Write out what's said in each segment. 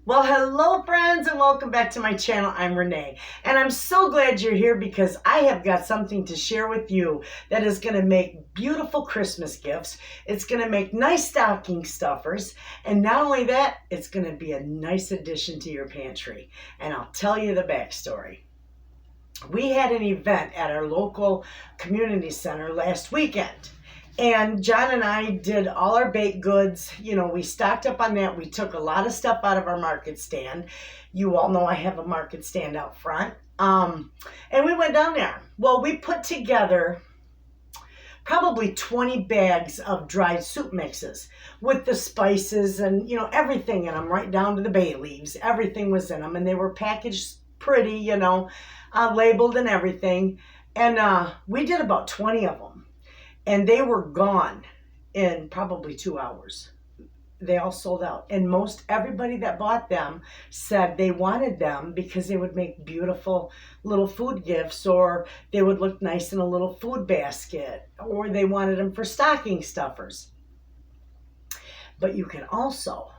Well, hello friends and welcome back to my channel. I'm Renee and I'm so glad you're here because I have got something to share with you that is going to make beautiful Christmas gifts. It's going to make nice stocking stuffers, and not only that, it's going to be a nice addition to your pantry. And I'll tell you the backstory. We had an event at our local community center last weekend. And John and I did all our baked goods. You know, we stocked up on that. We took a lot of stuff out of our market stand. You all know I have a market stand out front. And we went down there. Well, we put together probably 20 bags of dried soup mixes with the spices and, you know, everything in them, right down to the bay leaves. Everything was in them, and they were packaged pretty, you know, labeled and everything. And we did about 20 of them. And they were gone in probably 2 hours. They all sold out. And most everybody that bought them said they wanted them because they would make beautiful little food gifts, or they would look nice in a little food basket, or they wanted them for stocking stuffers. But you can also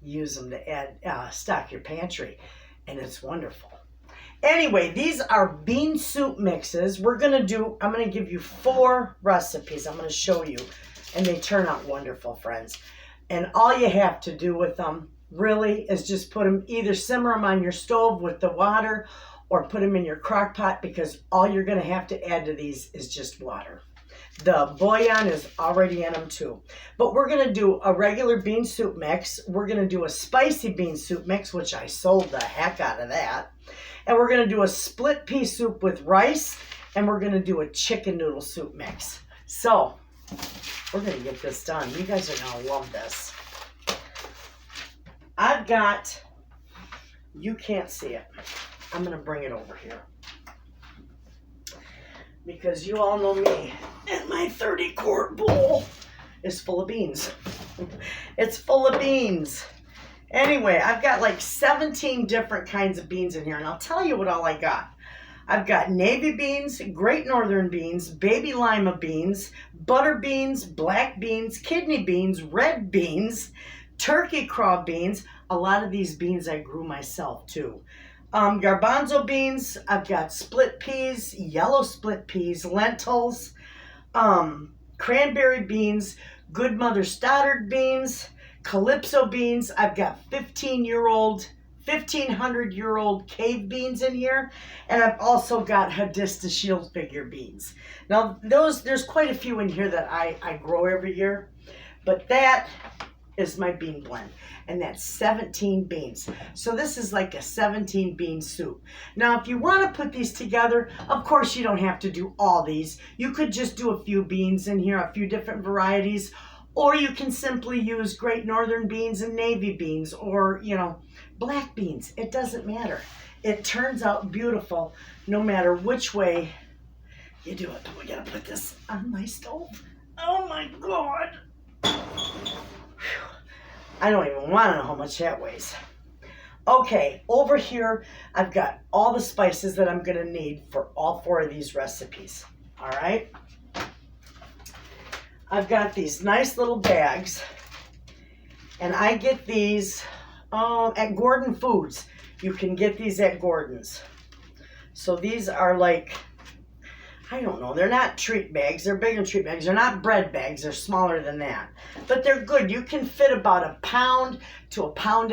use them to add stock your pantry, and it's wonderful. Anyway, these are bean soup mixes. I'm going to give you 4 recipes. I'm going to show you, and they turn out wonderful, friends. And all you have to do with them really is just put them, either simmer them on your stove with the water or put them in your crock pot, because all you're going to have to add to these is just water. The bouillon is already in them too. But we're going to do a regular bean soup mix. We're going to do a spicy bean soup mix, which I sold the heck out of that. And we're going to do a split pea soup with rice, and we're going to do a chicken noodle soup mix. So, we're going to get this done. You guys are going to love this. I've got, you can't see it. I'm going to bring it over here, because you all know me, and my 30-quart bowl is full of beans. It's full of beans. Anyway, I've got like 17 different kinds of beans in here, and I'll tell you what all I got. I've got navy beans, great northern beans, baby lima beans, butter beans, black beans, kidney beans, red beans, turkey craw beans. A lot of these beans I grew myself too. Garbanzo beans. I've got split peas, yellow split peas, lentils, cranberry beans, good mother Stoddard beans, Calypso beans. I've got 1,500-year-old cave beans in here, and I've also got Hadista shield figure beans. Now there's quite a few in here that I grow every year, but that is my bean blend, and that's 17 beans. So this is like a 17 bean soup. Now if you want to put these together, of course you don't have to do all these. You could just do a few beans in here, a few different varieties. Or you can simply use great northern beans and navy beans, or, you know, black beans. It doesn't matter. It turns out beautiful no matter which way you do it. We gotta put this on my stove. Oh my God. Whew. I don't even want to know how much that weighs. Okay, over here I've got all the spices that I'm gonna need for all 4 of these recipes. All right. I've got these nice little bags, and I get these at Gordon Foods. You can get these at Gordon's. So these are like, I don't know, they're not treat bags. They're bigger than treat bags. They're not bread bags. They're smaller than that. But they're good. You can fit about 1 pound to 1.5 pounds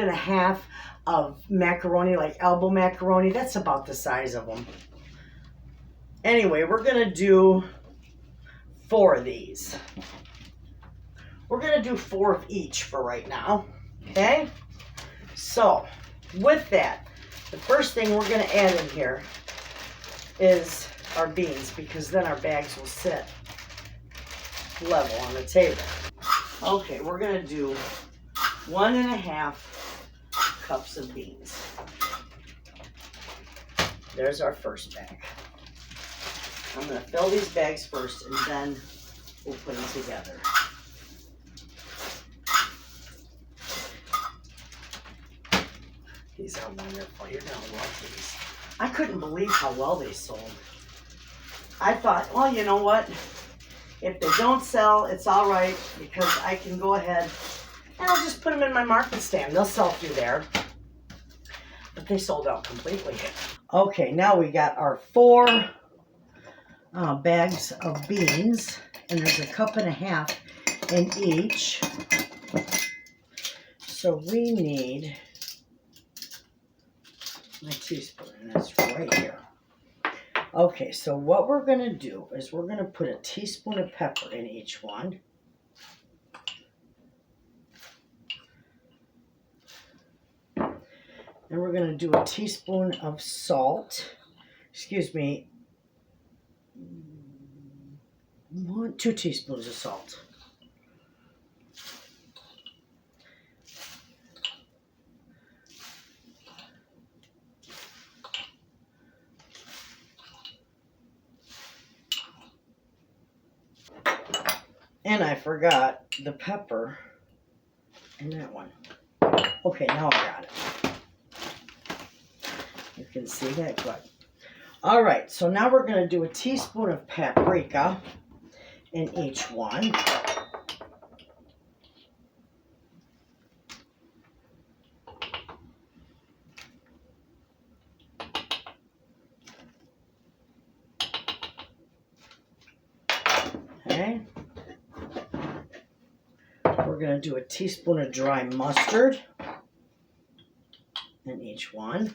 of macaroni, like elbow macaroni. That's about the size of them. Anyway, we're going to do 4 of these. We're going to do 4 of each for right now. Okay? So, with that, the first thing we're going to add in here is our beans, because then our bags will sit level on the table. Okay, we're going to do 1.5 cups of beans. There's our first bag. I'm going to fill these bags first, and then we'll put them together. These are wonderful. You're going to love these. I couldn't believe how well they sold. I thought, well, you know what? If they don't sell, it's all right, because I can go ahead and I'll just put them in my market stand. They'll sell through there. but they sold out completely. Okay, now we got our 4 bags of beans, and there's a 1.5 cups in each. So we need my teaspoon, and that's right here. Okay, so what we're going to do is we're going to put a teaspoon of pepper in each one. And we're going to do a teaspoon of salt. Excuse me. 2 teaspoons of salt. And I forgot the pepper in that one. Okay, now I got it. You can see that good. All right, so now we're going to do a teaspoon of paprika in each one. Okay. We're going to do a teaspoon of dry mustard in each one.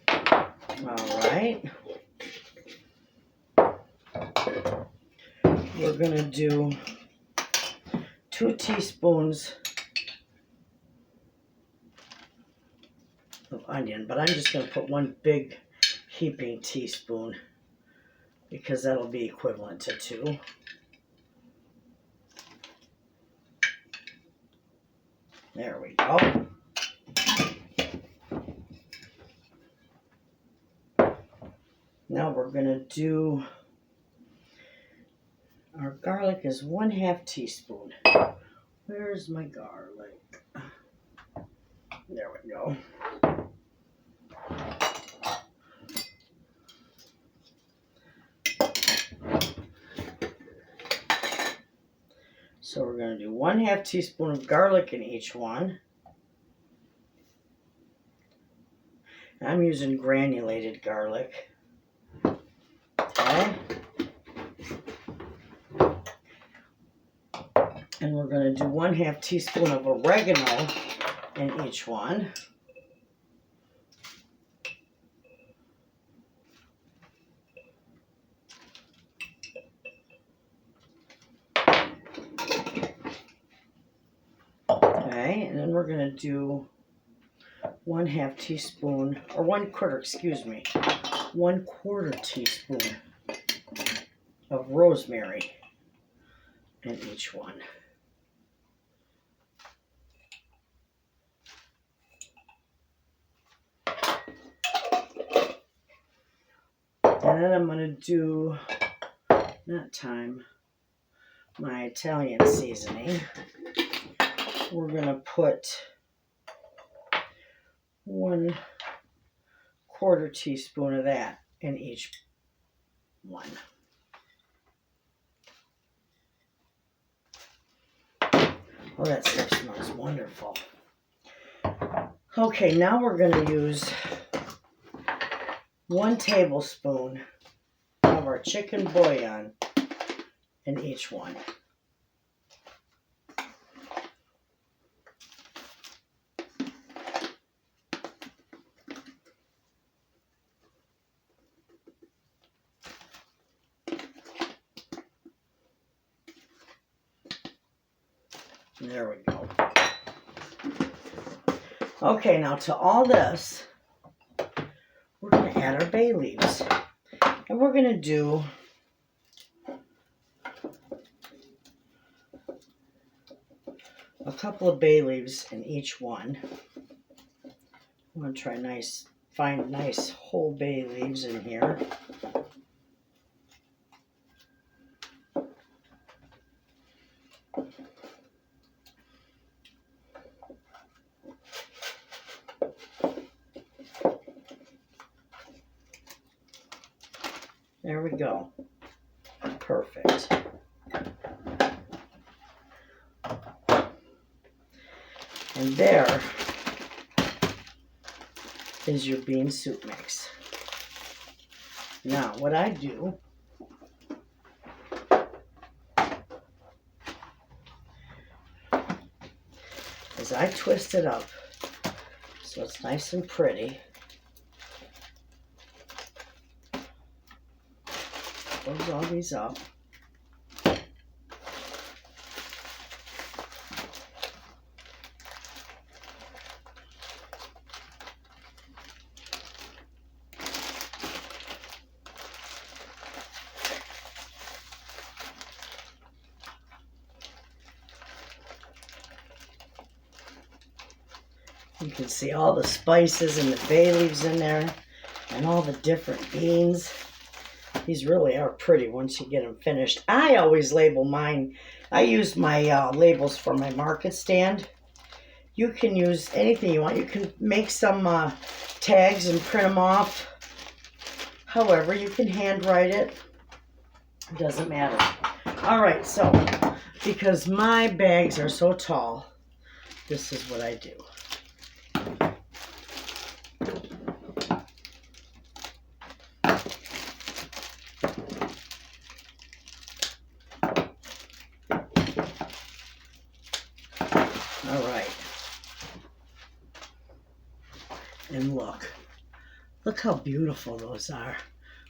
All right. We're going to do 2 teaspoons of onion, but I'm just going to put 1 big heaping teaspoon because that'll be equivalent to 2. There we go. Now we're going to do, our garlic is 1/2 teaspoon. Where's my garlic? There we go. So we're going to do 1/2 teaspoon of garlic in each one. I'm using granulated garlic. Okay. And we're going to do 1/2 teaspoon of oregano in each one. Okay, and then we're going to do 1/2 teaspoon, or 1/4, excuse me, 1/4 teaspoon of rosemary in each one. And then I'm going to do, not thyme, my Italian seasoning. We're going to put 1/4 teaspoon of that in each one. Oh, that stuff smells wonderful. Okay, now we're going to use 1 tablespoon of our chicken bouillon in each one. There we go. Okay, now to all this, we're going to add our bay leaves. And we're going to do a couple of bay leaves in each one. I'm going to try find nice whole bay leaves in here. There we go. Perfect. And there is your bean soup mix. Now, what I do is I twist it up so it's nice and pretty. Close all these up. You can see all the spices and the bay leaves in there and all the different beans. These really are pretty once you get them finished. I always label mine. I use my labels for my market stand. You can use anything you want. You can make some tags and print them off. However, you can handwrite it. It doesn't matter. All right, so because my bags are so tall, this is what I do. All right. And look how beautiful those are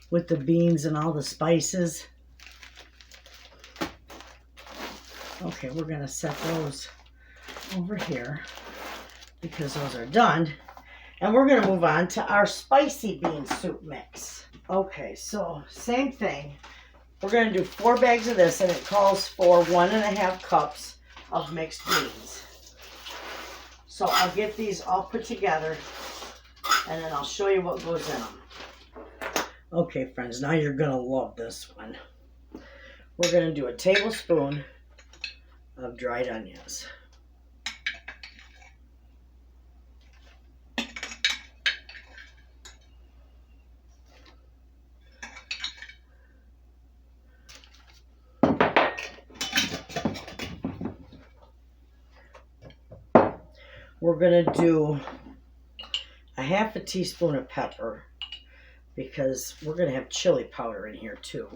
with the beans and all the spices. Okay, we're going to set those over here because those are done. And we're going to move on to our spicy bean soup mix. Okay, so same thing. We're going to do 4 bags of this, and it calls for 1.5 cups of mixed beans. So I'll get these all put together, and then I'll show you what goes in them. Okay, friends, now you're going to love this one. We're going to do a tablespoon of dried onions. We're going to do a 1/2 teaspoon of pepper because we're going to have chili powder in here too.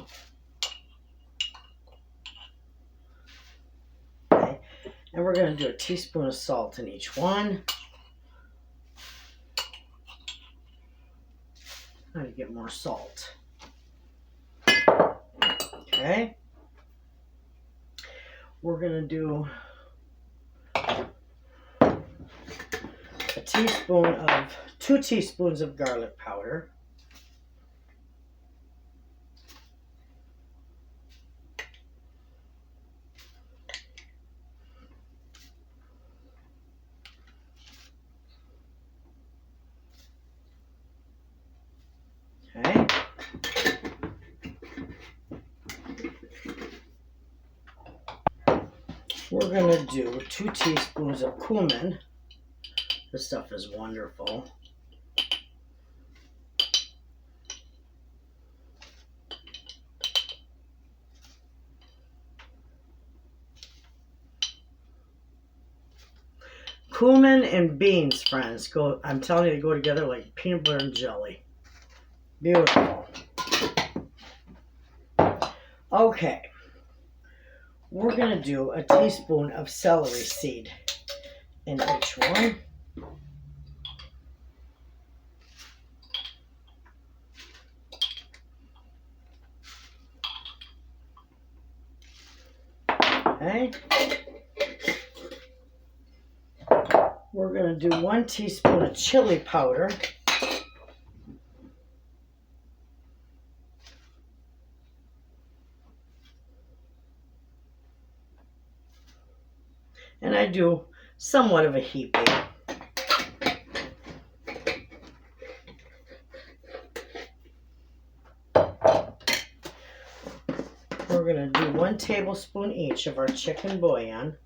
Okay. And we're going to do a teaspoon of salt in each one. How to get more salt. Okay. We're going to do a teaspoon of 2 teaspoons of garlic powder. Okay. We're going to do 2 teaspoons of cumin. This stuff is wonderful. Cumin and beans, friends, I'm telling you, they go together like peanut butter and jelly. Beautiful. Okay. We're going to do a teaspoon of celery seed in each one. Okay. We're going to do 1 teaspoon of chili powder. And I do somewhat of a heaping. We're going to do 1 tablespoon each of our chicken bouillon.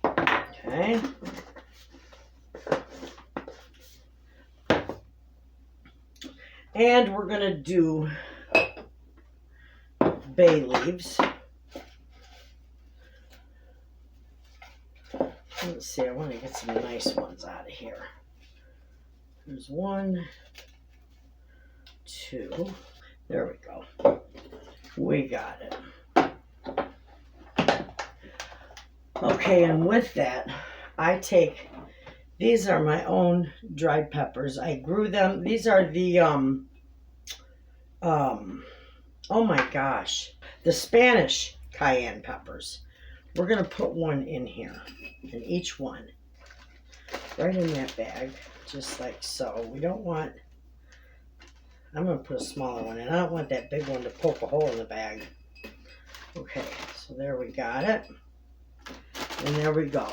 Okay. And we're going to do bay leaves. Let's see, I want to get some nice ones out of here. There's 1, 2. There we go. We got it. Okay, and with that, I take, these are my own dried peppers. I grew them. These are the, oh my gosh, the Spanish cayenne peppers. We're going to put 1 in here, in each one, right in that bag, just like so. We don't want, I'm going to put a smaller one in. I don't want that big one to poke a hole in the bag. Okay, so there we got it. And there we go.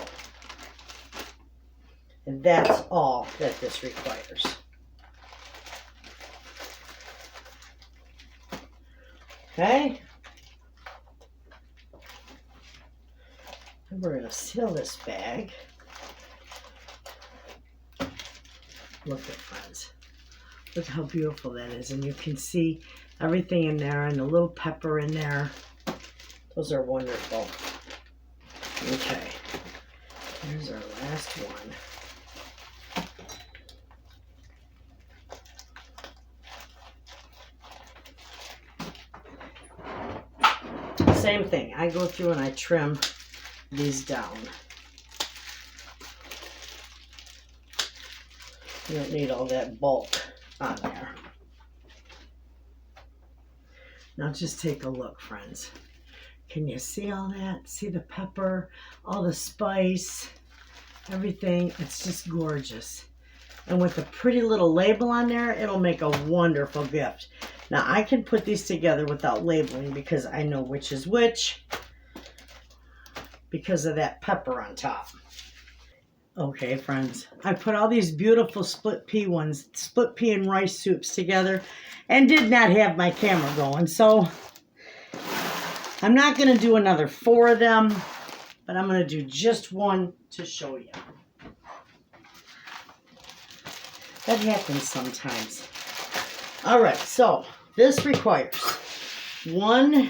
And that's all that this requires. Okay. And we're going to seal this bag. Look at, friends. Look how beautiful that is. And you can see everything in there and the little pepper in there. Those are wonderful. Okay. Here's our last one. Same thing. I go through and I trim these down. You don't need all that bulk on there. Now just take a look, friends. Can you see all that? See the pepper, all the spice, everything. It's just gorgeous. And with a pretty little label on there, it'll make a wonderful gift. Now I can put these together without labeling because I know which is which because of that pepper on top. Okay, friends, I put all these beautiful split pea and rice soups together and did not have my camera going. So I'm not going to do another 4 of them, but I'm going to do just 1 to show you. That happens sometimes. All right, so this requires 1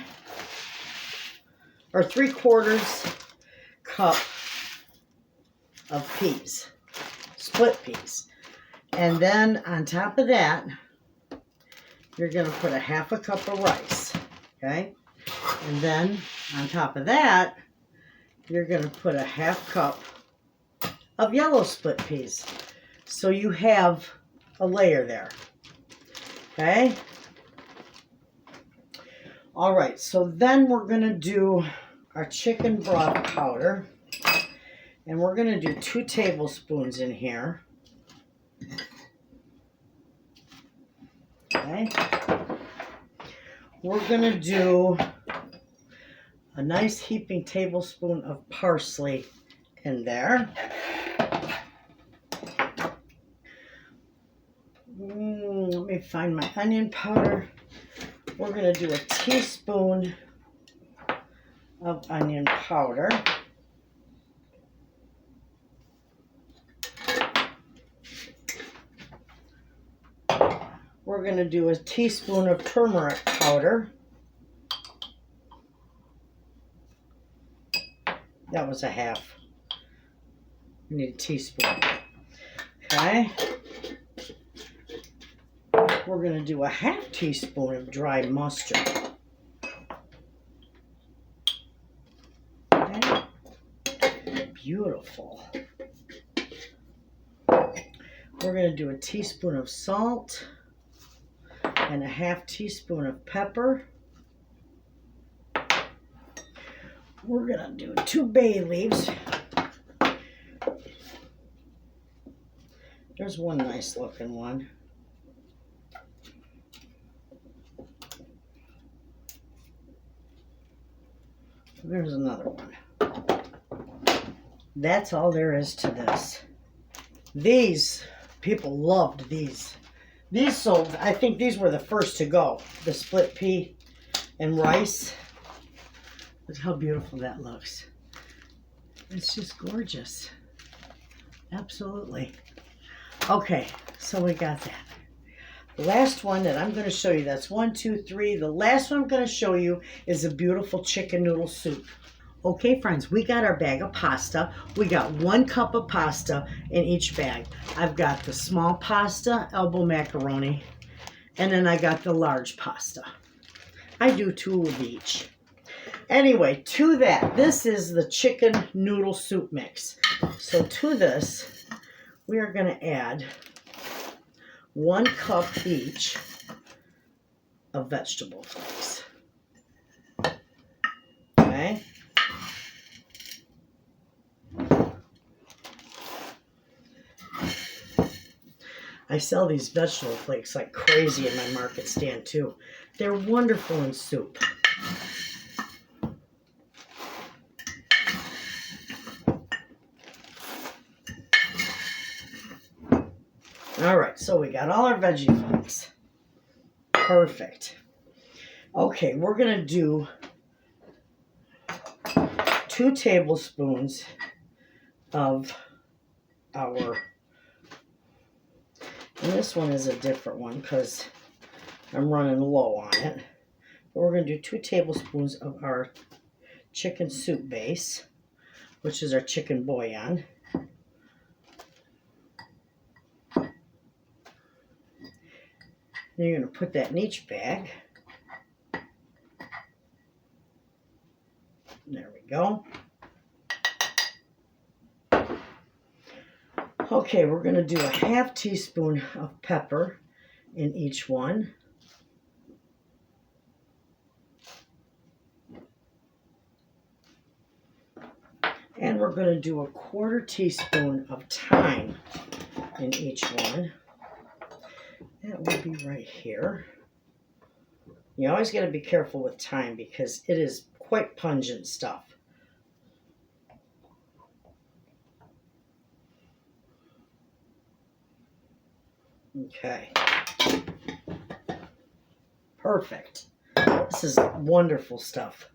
or 3/4 cup of peas, split peas. And then on top of that, you're going to put a 1/2 cup of rice, okay? And then on top of that, you're going to put a 1/2 cup of yellow split peas. So you have a layer there, okay? All right, so then we're going to do our chicken broth powder. And we're going to do 2 tablespoons in here. Okay. We're going to do a nice heaping tablespoon of parsley in there. Let me find my onion powder. We're going to do a teaspoon of onion powder. We're going to do a teaspoon of turmeric powder. That was a 1/2. We need a teaspoon. Okay. We're going to do a 1/2 teaspoon of dry mustard. Okay. Beautiful. We're going to do a teaspoon of salt and a 1/2 teaspoon of pepper. We're going to do 2 bay leaves. There's one nice looking one. There's another one. That's all there is to this. These, people loved these. These sold, I think these were the first to go. The split pea and rice. Look how beautiful that looks. It's just gorgeous. Absolutely. Okay, so we got that. The last one that I'm going to show you, that's 1, 2, 3. The last one I'm going to show you is a beautiful chicken noodle soup. Okay, friends, we got our bag of pasta. We got 1 cup of pasta in each bag. I've got the small pasta, elbow macaroni, and then I got the large pasta. I do 2 of each. Anyway, to that, this is the chicken noodle soup mix. So to this, we are going to add 1 cup each of vegetable flakes. Okay. I sell these vegetable flakes like crazy in my market stand too. They're wonderful in soup. All right, so we got all our veggie flakes. Perfect. Okay, we're going to do 2 tablespoons of our, and this one is a different one because I'm running low on it. But we're going to do 2 tablespoons of our chicken soup base, which is our chicken bouillon. Then you're going to put that in each bag. There we go. Okay, we're going to do a 1/2 teaspoon of pepper in each one. And we're going to do a 1/4 teaspoon of thyme in each one. That will be right here. You always got to be careful with thyme because it is quite pungent stuff. Okay. Perfect. This is wonderful stuff.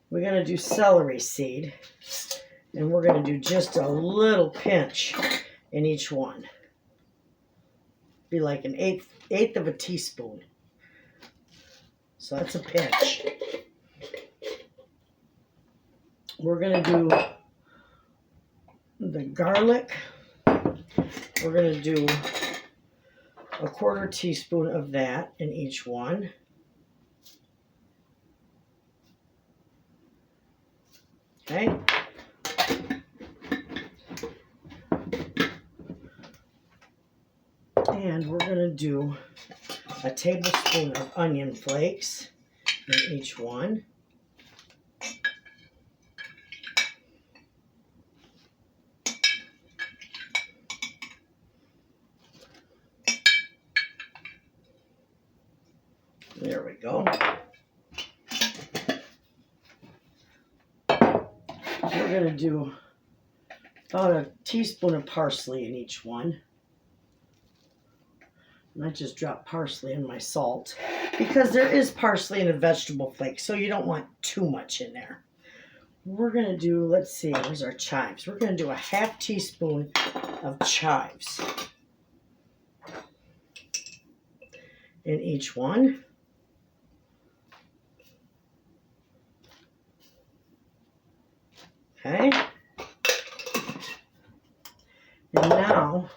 We're going to do celery seed, and we're going to do just a little pinch in each one. Be like an eighth of a teaspoon. So that's a pinch. We're going to do the garlic. We're going to do a 1/4 teaspoon of that in each one. Okay. And we're going to do a tablespoon of onion flakes in each one. There we go. We're going to do about a teaspoon of parsley in each one. And I just dropped parsley in my salt because there is parsley in a vegetable flake, so you don't want too much in there. We're going to do, let's see, where's our chives? We're going to do a 1/2 teaspoon of chives in each one. Okay. And now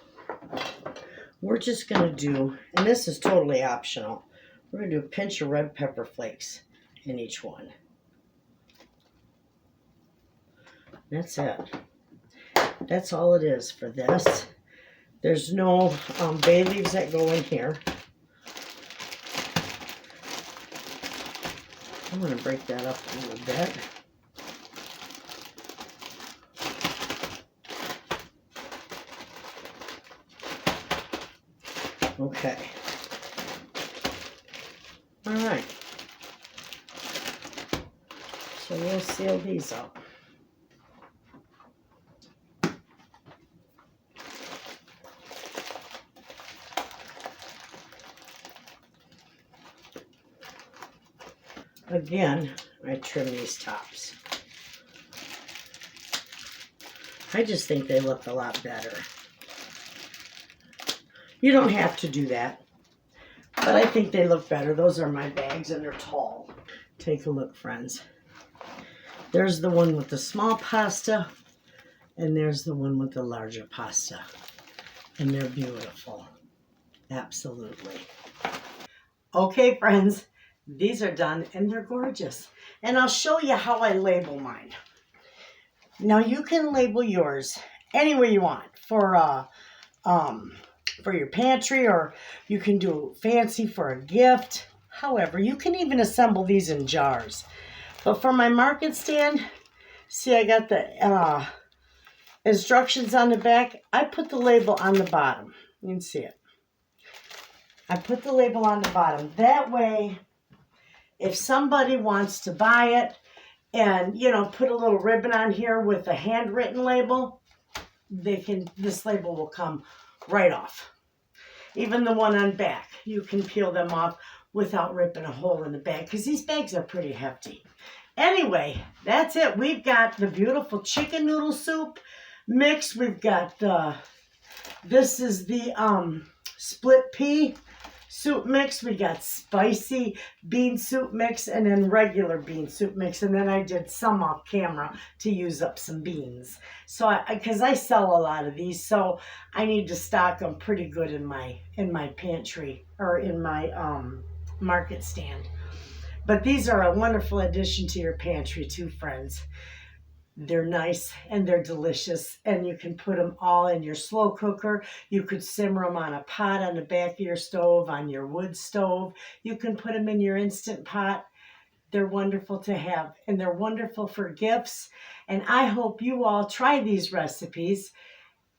we're just going to do, and this is totally optional, we're going to do a pinch of red pepper flakes in each one. That's it. That's all it is for this. There's no bay leaves that go in here. I'm going to break that up a little bit. Okay. All right. So we'll seal these up. Again, I trim these tops. I just think they look a lot better. You don't have to do that, But I think they look better. Those are my bags, and they're tall. Take a look, friends. There's the one with the small pasta, and there's the one with the larger pasta. And they're beautiful. Absolutely. Okay, friends, these are done, and they're gorgeous. And I'll show you how I label mine. Now, you can label yours any way you want for your pantry, or you can do fancy for a gift. However, you can even assemble these in jars. But for my market stand, see, I got the instructions on the back. I put the label on the bottom. You can see it. I put the label on the bottom. That way, if somebody wants to buy it and, you know, put a little ribbon on here with a handwritten label, this label will come right off. Even the one on back, you can peel them off without ripping a hole in the bag, because these bags are pretty hefty. Anyway, that's it. We've got the beautiful chicken noodle soup mix. We've got this is the split pea soup mix. We got spicy bean soup mix, and then regular bean soup mix. And then I did some off camera to use up some beans. So because I sell a lot of these, so I need to stock them pretty good in my pantry, or in my market stand. But these are a wonderful addition to your pantry too, friends. They're nice and they're delicious, and you can put them all in your slow cooker. You could simmer them on a pot on the back of your stove, on your wood stove. You can put them in your Instant Pot. They're wonderful to have, and they're wonderful for gifts. And I hope you all try these recipes.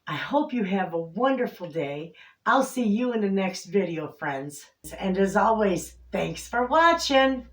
I hope you have a wonderful day. I'll see you in the next video, friends. And as always, thanks for watching.